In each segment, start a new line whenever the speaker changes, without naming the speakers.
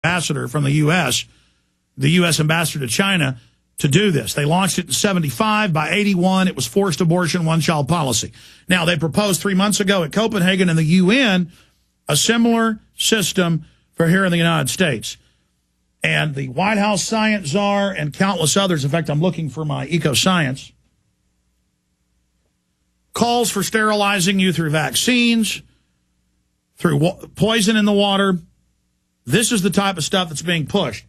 ambassador from the U.S., the U.S. ambassador to China, to do this. They launched it in 75. By 81, it was forced abortion, one-child policy. Now, they proposed 3 months ago at Copenhagen in the UN a similar system for here in the United States. And the White House science czar and countless others, in fact, I'm looking for my eco-science, calls for sterilizing you through vaccines, through poison in the water. This is the type of stuff that's being pushed.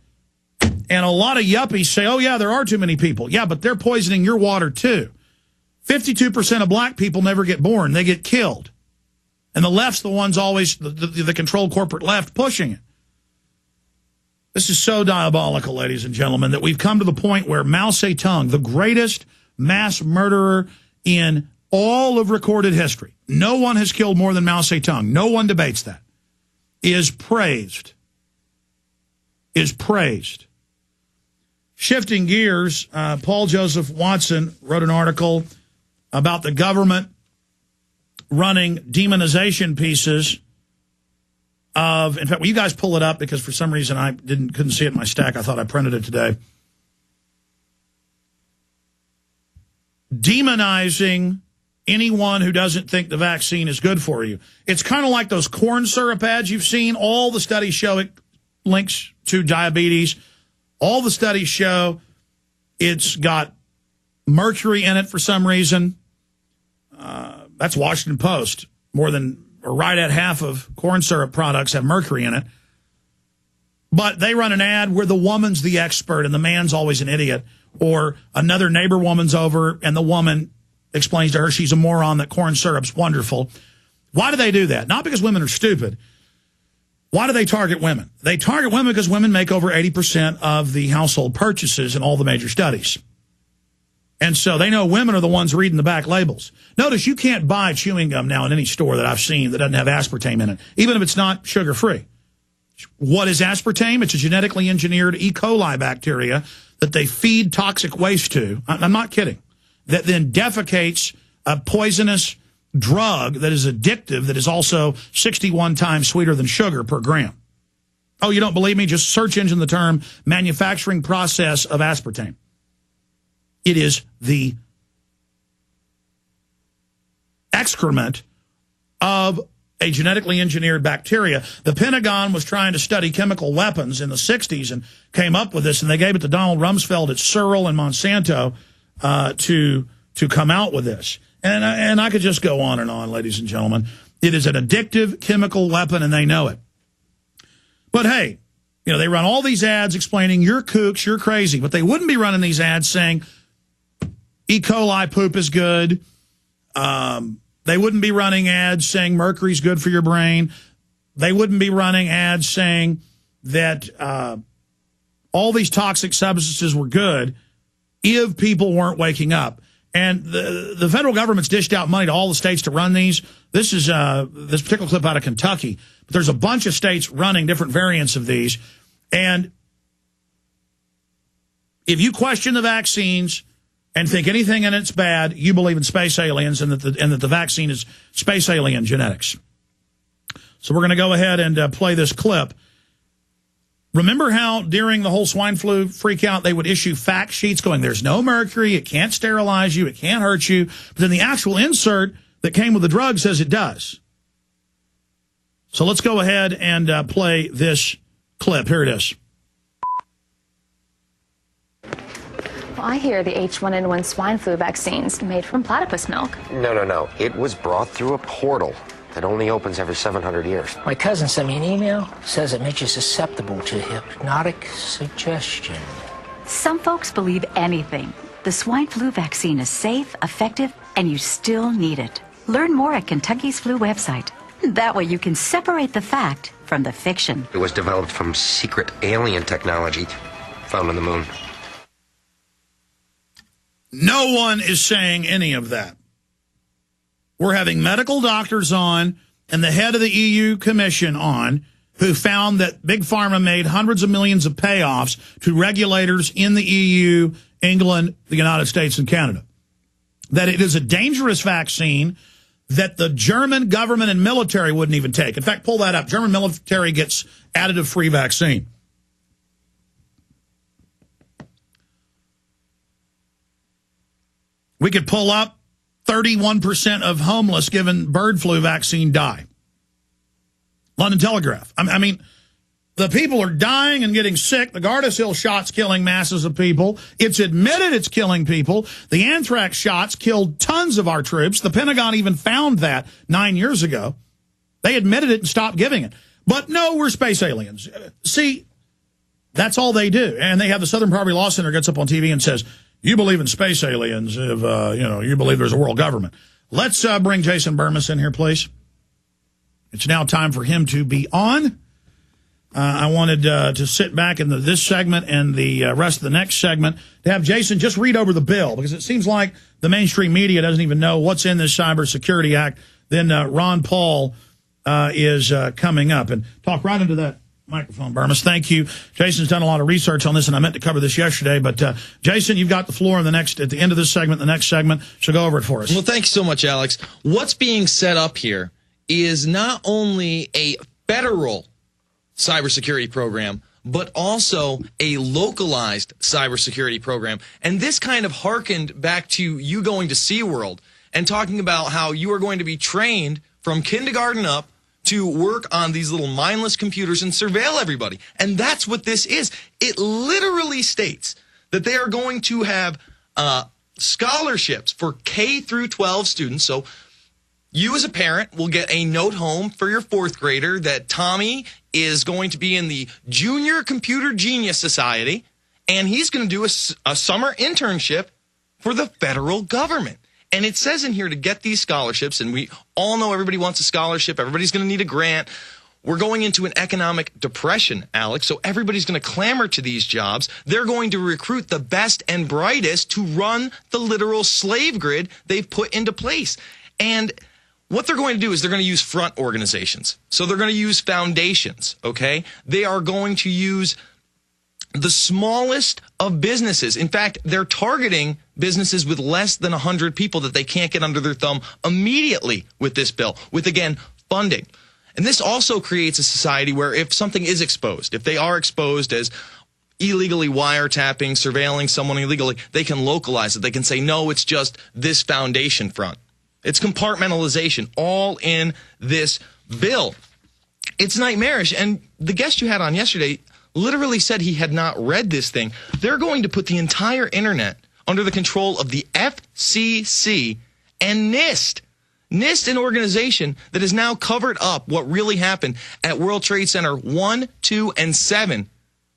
And a lot of yuppies say, oh, yeah, there are too many people. Yeah, but they're poisoning your water, too. 52% of black people never get born. They get killed. And the left's the ones always, the controlled corporate left, pushing it. This is so diabolical, ladies and gentlemen, that we've come to the point where Mao Zedong, the greatest mass murderer in all of recorded history, no one has killed more than Mao Zedong, no one debates that, is praised. Shifting gears, Paul Joseph Watson wrote an article about the government running demonization pieces of, in fact, will you guys pull it up, because for some reason I couldn't see it in my stack. I thought I printed it today. Demonizing anyone who doesn't think the vaccine is good for you. It's kind of like those corn syrup ads you've seen. All the studies show it links to diabetes. All the studies show it's got mercury in it for some reason. That's Washington Post. Right at half of corn syrup products have mercury in it. But they run an ad where the woman's the expert and the man's always an idiot. Or another neighbor woman's over and the woman explains to her she's a moron, that corn syrup's wonderful. Why do they do that? Not because women are stupid. Why do they target women? They target women because women make over 80% of the household purchases in all the major studies. And so they know women are the ones reading the back labels. Notice you can't buy chewing gum now in any store that I've seen that doesn't have aspartame in it, even if it's not sugar-free. What is aspartame? It's a genetically engineered E. coli bacteria that they feed toxic waste to. I'm not kidding. That then defecates a poisonous drug that is addictive, that is also 61 times sweeter than sugar per gram. Oh, you don't believe me? Just search engine the term manufacturing process of aspartame. It is the excrement of a genetically engineered bacteria. The Pentagon was trying to study chemical weapons in the 60s and came up with this, and they gave it to Donald Rumsfeld at Searle and Monsanto to come out with this. And I could just go on, ladies and gentlemen. It is an addictive chemical weapon, and they know it. But hey, they run all these ads explaining you're kooks, you're crazy. But they wouldn't be running these ads saying E. coli poop is good. They wouldn't be running ads saying mercury's good for your brain. They wouldn't be running ads saying that all these toxic substances were good if people weren't waking up. And the federal government's dished out money to all the states to run these. This is this particular clip out of Kentucky. But there's a bunch of states running different variants of these. And if you question the vaccines and think anything in it's bad, you believe in space aliens and that the vaccine is space alien genetics. So we're going to go ahead and play this clip. Remember how during the whole swine flu freak out, they would issue fact sheets going, there's no mercury, it can't sterilize you, it can't hurt you. But then the actual insert that came with the drug says it does. So let's go ahead and play this clip. Here it is.
Well, I hear the H1N1 swine flu vaccine's made from platypus milk.
No. It was brought through a portal that only opens every 700 years.
My cousin sent me an email. Says it makes you susceptible to hypnotic suggestion.
Some folks believe anything. The swine flu vaccine is safe, effective, and you still need it. Learn more at Kentucky's flu website. That way you can separate the fact from the fiction.
It was developed from secret alien technology found on the moon.
No one is saying any of that. We're having medical doctors on and the head of the EU Commission on who found that Big Pharma made hundreds of millions of payoffs to regulators in the EU, England, the United States, and Canada. That it is a dangerous vaccine that the German government and military wouldn't even take. In fact, pull that up. German military gets additive-free vaccine. We could pull up 31% of homeless given bird flu vaccine die. London Telegraph. I mean, the people are dying and getting sick. The Gardasil shot's killing masses of people. It's admitted it's killing people. The anthrax shots killed tons of our troops. The Pentagon even found that 9 years ago. They admitted it and stopped giving it. But no, we're space aliens. See, that's all they do. And they have the Southern Poverty Law Center gets up on TV and says, you believe in space aliens if, you believe there's a world government. Let's bring Jason Burmis in here, please. It's now time for him to be on. I wanted to sit back in this segment and the rest of the next segment to have Jason just read over the bill, because it seems like the mainstream media doesn't even know what's in this Cybersecurity Act. Then Ron Paul is coming up, and talk right into that microphone, Burmis. Thank you. Jason's done a lot of research on this, and I meant to cover this yesterday. But, Jason, you've got the floor at the end of this segment, the next segment. So go over it for us.
Well, thank you so much, Alex. What's being set up here is not only a federal cybersecurity program, but also a localized cybersecurity program. And this kind of harkened back to you going to SeaWorld and talking about how you are going to be trained from kindergarten up to work on these little mindless computers and surveil everybody. And that's what this is. It literally states that they are going to have scholarships for K through 12 students. So you as a parent will get a note home for your fourth grader that Tommy is going to be in the Junior Computer Genius Society, and he's going to do a summer internship for the federal government. And it says in here to get these scholarships, and we all know everybody wants a scholarship. Everybody's going to need a grant. We're going into an economic depression, Alex, so everybody's going to clamor to these jobs. They're going to recruit the best and brightest to run the literal slave grid they've put into place. And what they're going to do is they're going to use front organizations. So they're going to use foundations, okay? They are going to use the smallest of businesses. In fact, they're targeting businesses with less than 100 people that they can't get under their thumb immediately with this bill, with, again, funding. And this also creates a society where if something is exposed, if they are exposed as illegally wiretapping, surveilling someone illegally, they can localize it. They can say, no, it's just this foundation front. It's compartmentalization all in this bill. It's nightmarish. And the guest you had on yesterday literally said he had not read this thing. They're going to put the entire internet under the control of the FCC and NIST. NIST, an organization that has now covered up what really happened at World Trade Center 1, 2, and 7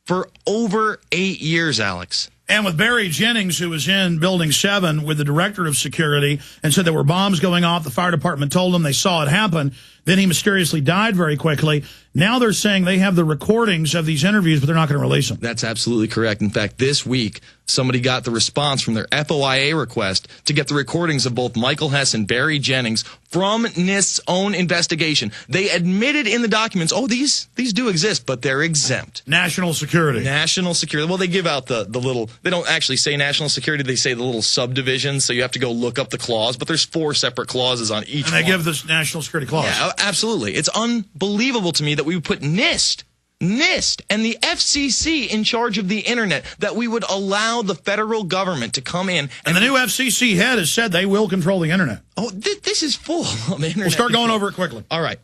for over 8 years, Alex.
And with Barry Jennings, who was in Building 7 with the director of security and said there were bombs going off, the fire department told them they saw it happen. Then he mysteriously died very quickly. Now they're saying they have the recordings of these interviews, but they're not going to release them.
That's absolutely correct. In fact, this week, somebody got the response from their FOIA request to get the recordings of both Michael Hess and Barry Jennings from NIST's own investigation. They admitted in the documents, oh, these do exist, but they're exempt.
National security.
National security. Well, they give out the little, they don't actually say national security, they say the little subdivisions, so you have to go look up the clause, but there's 4 separate clauses on each one.
And they give this national security clause.
Yeah, absolutely. It's unbelievable to me that we would put NIST and the FCC in charge of the internet, that we would allow the federal government to come in.
And the new FCC head has said they will control the internet.
Oh, this is full of internet.
We'll start going over it quickly.
All right.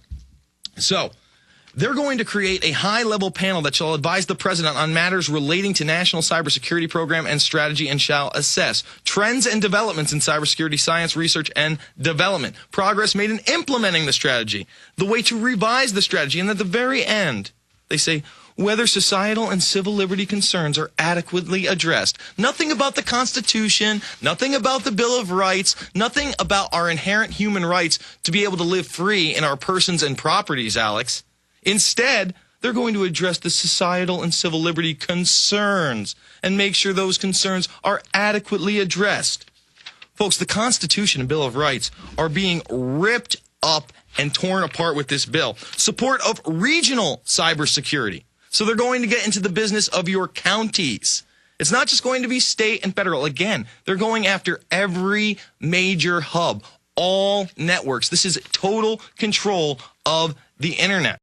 So they're going to create a high-level panel that shall advise the president on matters relating to national cybersecurity program and strategy, and shall assess trends and developments in cybersecurity science, research, and development, progress made in implementing the strategy, the way to revise the strategy, and at the very end, they say whether societal and civil liberty concerns are adequately addressed. Nothing about the Constitution, nothing about the Bill of Rights, nothing about our inherent human rights to be able to live free in our persons and properties, Alex. Instead, they're going to address the societal and civil liberty concerns and make sure those concerns are adequately addressed. Folks, the Constitution and Bill of Rights are being ripped up and torn apart with this bill. Support of regional cybersecurity. So they're going to get into the business of your counties. It's not just going to be state and federal. Again, they're going after every major hub, all networks. This is total control of the internet.